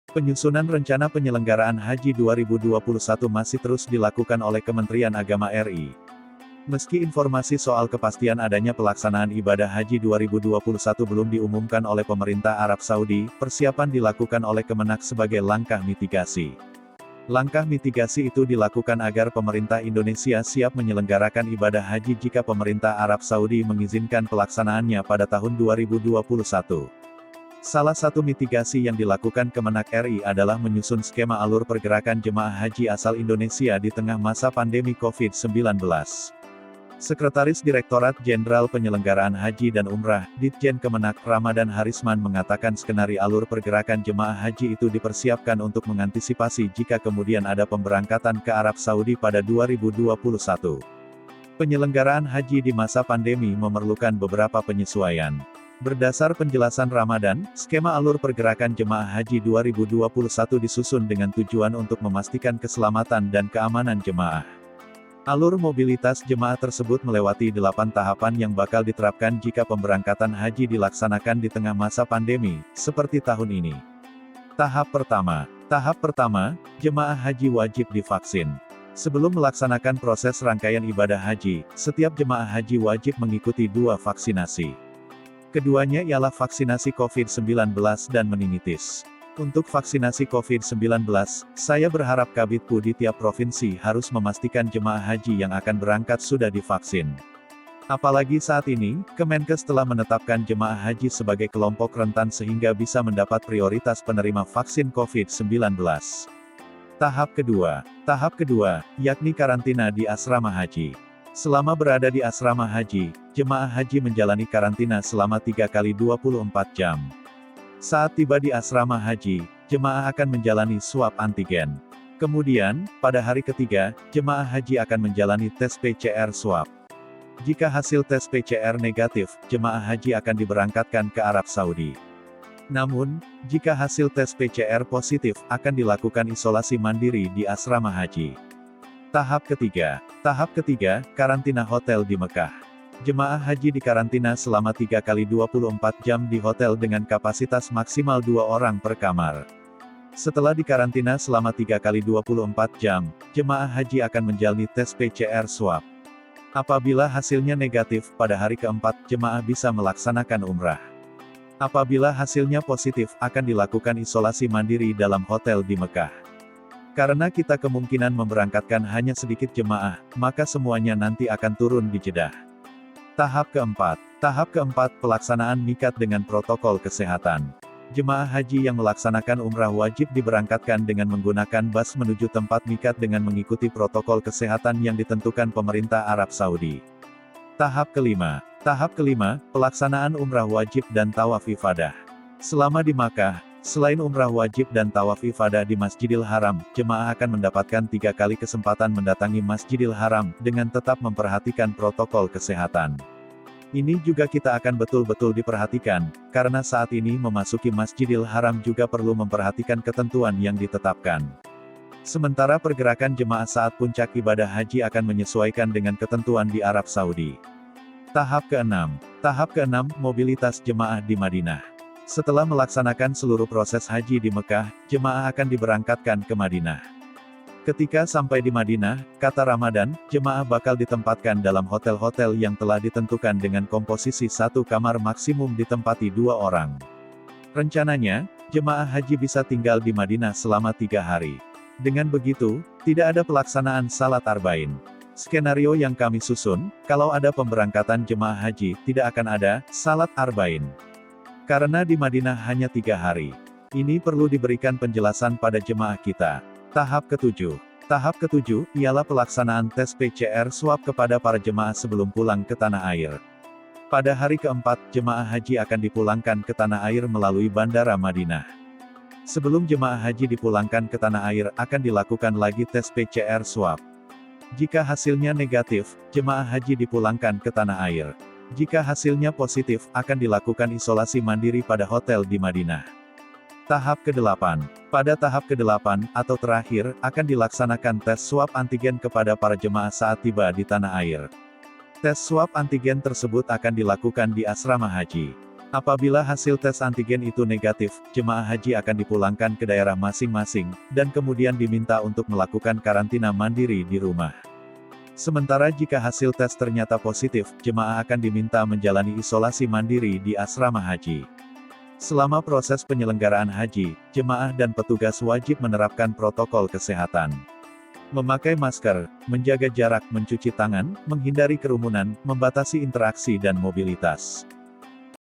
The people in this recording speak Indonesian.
Penyusunan rencana penyelenggaraan Haji 2021 masih terus dilakukan oleh Kementerian Agama RI. Meski informasi soal kepastian adanya pelaksanaan ibadah Haji 2021 belum diumumkan oleh pemerintah Arab Saudi, persiapan dilakukan oleh Kemenak sebagai langkah mitigasi. Langkah mitigasi itu dilakukan agar pemerintah Indonesia siap menyelenggarakan ibadah haji jika pemerintah Arab Saudi mengizinkan pelaksanaannya pada tahun 2021. Salah satu mitigasi yang dilakukan Kemenak RI adalah menyusun skema alur pergerakan jemaah haji asal Indonesia di tengah masa pandemi COVID-19. Sekretaris Direktorat Jenderal Penyelenggaraan Haji dan Umrah, Ditjen Kemenak, Ramadan Harisman mengatakan skenario alur pergerakan jemaah haji itu dipersiapkan untuk mengantisipasi jika kemudian ada pemberangkatan ke Arab Saudi pada 2021. Penyelenggaraan haji di masa pandemi memerlukan beberapa penyesuaian. Berdasar penjelasan Ramadan, skema alur pergerakan jemaah haji 2021 disusun dengan tujuan untuk memastikan keselamatan dan keamanan jemaah. Alur mobilitas jemaah tersebut melewati 8 tahapan yang bakal diterapkan jika pemberangkatan haji dilaksanakan di tengah masa pandemi, seperti tahun ini. Tahap pertama, jemaah haji wajib divaksin. Sebelum melaksanakan proses rangkaian ibadah haji, setiap jemaah haji wajib mengikuti 2 vaksinasi. Keduanya ialah vaksinasi COVID-19 dan meningitis. Untuk vaksinasi COVID-19, saya berharap Kabidpu di tiap provinsi harus memastikan jemaah haji yang akan berangkat sudah divaksin. Apalagi saat ini, Kemenkes telah menetapkan jemaah haji sebagai kelompok rentan sehingga bisa mendapat prioritas penerima vaksin COVID-19. Tahap kedua, yakni karantina di asrama haji. Selama berada di asrama haji, jemaah haji menjalani karantina selama 3 kali 24 jam. Saat tiba di asrama haji, jemaah akan menjalani swab antigen. Kemudian, pada hari ketiga, jemaah haji akan menjalani tes PCR swab. Jika hasil tes PCR negatif, jemaah haji akan diberangkatkan ke Arab Saudi. Namun, jika hasil tes PCR positif, akan dilakukan isolasi mandiri di asrama haji. Tahap ketiga, karantina hotel di Mekah. Jemaah haji dikarantina selama 3 kali 24 jam di hotel dengan kapasitas maksimal 2 orang per kamar. Setelah dikarantina selama 3 kali 24 jam, jemaah haji akan menjalani tes PCR swab. Apabila hasilnya negatif, pada hari keempat, jemaah bisa melaksanakan umrah. Apabila hasilnya positif, akan dilakukan isolasi mandiri dalam hotel di Mekah. Karena kita kemungkinan memberangkatkan hanya sedikit jemaah, maka semuanya nanti akan turun di Jeddah. Tahap keempat, pelaksanaan miqat dengan protokol kesehatan. Jemaah haji yang melaksanakan umrah wajib diberangkatkan dengan menggunakan bus menuju tempat miqat dengan mengikuti protokol kesehatan yang ditentukan pemerintah Arab Saudi. Tahap kelima, pelaksanaan umrah wajib dan tawaf ifadah. Selama di Makkah, selain umrah wajib dan tawaf ifadah di Masjidil Haram, jemaah akan mendapatkan 3 kali kesempatan mendatangi Masjidil Haram, dengan tetap memperhatikan protokol kesehatan. Ini juga kita akan betul-betul diperhatikan, karena saat ini memasuki Masjidil Haram juga perlu memperhatikan ketentuan yang ditetapkan. Sementara pergerakan jemaah saat puncak ibadah haji akan menyesuaikan dengan ketentuan di Arab Saudi. Tahap keenam, mobilitas jemaah di Madinah. Setelah melaksanakan seluruh proses haji di Mekah, jemaah akan diberangkatkan ke Madinah. Ketika sampai di Madinah, kata Ramadan, jemaah bakal ditempatkan dalam hotel-hotel yang telah ditentukan dengan komposisi 1 kamar maksimum ditempati 2 orang. Rencananya, jemaah haji bisa tinggal di Madinah selama 3 hari. Dengan begitu, tidak ada pelaksanaan salat arba'in. Skenario yang kami susun, kalau ada pemberangkatan jemaah haji, tidak akan ada salat arba'in. Karena di Madinah hanya 3 hari. Ini perlu diberikan penjelasan pada jemaah kita. Tahap ketujuh, ialah pelaksanaan tes PCR swab kepada para jemaah sebelum pulang ke tanah air. Pada hari keempat, jemaah haji akan dipulangkan ke tanah air melalui Bandara Madinah. Sebelum jemaah haji dipulangkan ke tanah air, akan dilakukan lagi tes PCR swab. Jika hasilnya negatif, jemaah haji dipulangkan ke tanah air. Jika hasilnya positif, akan dilakukan isolasi mandiri pada hotel di Madinah. Pada tahap ke-8, atau terakhir, akan dilaksanakan tes swab antigen kepada para jemaah saat tiba di tanah air. Tes swab antigen tersebut akan dilakukan di asrama haji. Apabila hasil tes antigen itu negatif, jemaah haji akan dipulangkan ke daerah masing-masing, dan kemudian diminta untuk melakukan karantina mandiri di rumah. Sementara jika hasil tes ternyata positif, jemaah akan diminta menjalani isolasi mandiri di asrama haji. Selama proses penyelenggaraan haji, jemaah dan petugas wajib menerapkan protokol kesehatan. Memakai masker, menjaga jarak, mencuci tangan, menghindari kerumunan, membatasi interaksi dan mobilitas.